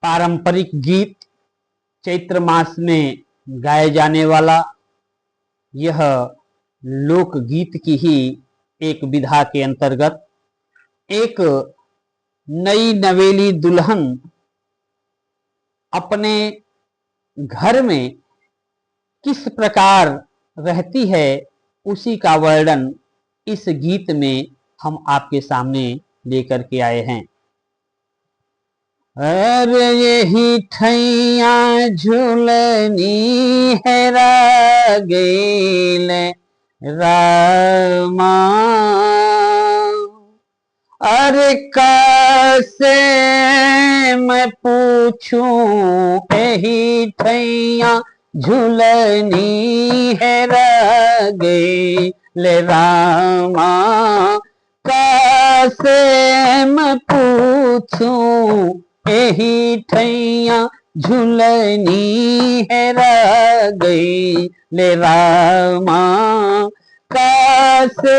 पारंपरिक गीत चैत्र मास में गाए जाने वाला यह लोकगीत की ही एक विधा के अंतर्गत एक नई नवेली दुल्हन अपने घर में किस प्रकार रहती है उसी का वर्णन इस गीत में हम आपके सामने लेकर के आए हैं। अरे यही ठैया झूलनी हेरा गईल रामा, अरे कैसे मैं पूछूं यही ठैया झूलनी हेरा गईल रामा, कैसे मैं पूछूं यही ठैया झूलनी हेरा गईल रामा, कैसे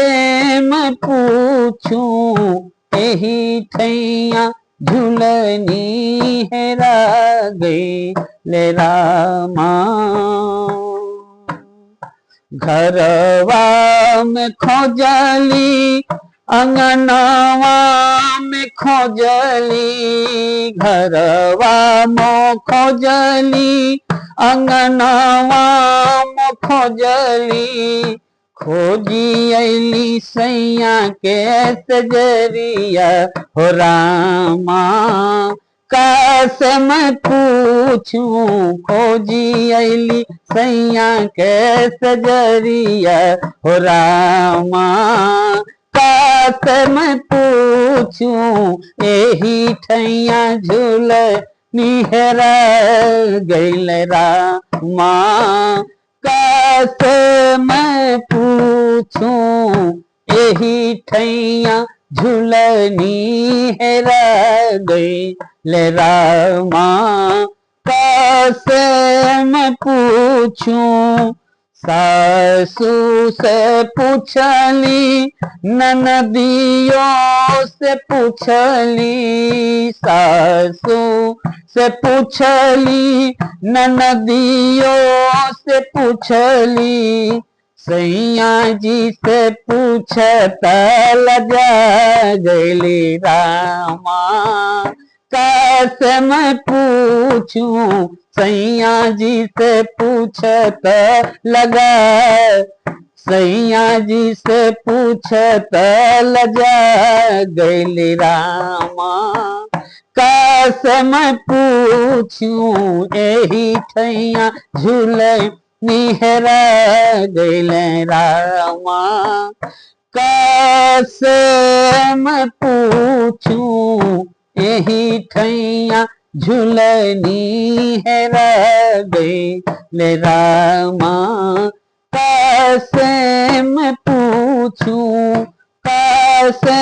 मैं पूछूं यही ठैया झूलनी हेरा गईल रामा। घरवा में खोजली अंगनवा में खोजली, घरवा में खोजली अंगनवा में खोजली, खोजी अली सैया के सजरिया हो रामा, कैसे मैं पूछूं खोजी अली सैया के सजरिया हो रामा, कैसे मैं पूछूं यही ठैया झूलनी हेरा गईल रामा, कैसे मैं पूछूं यही ठैया झूलनी हेरा गईल रामा, कैसे मैं पूछूं। सासू से पूछली ननदियों से पूछली, सासू से पूछली ननदियों से पूछली, सैया जी से पूछता लजा गईली रामा, कैसे मैं पूछूं सैया जी से पूछत लगा, सैया जी से पूछत लजा गईली रामा, कैसे मैं पूछूं यही ठैया झूलनी हेरा गईल रामा, कैसे मैं पूछूं यही ठैया झूलनी हेरा गईल रामा, कैसे मैं पूछूं कैसे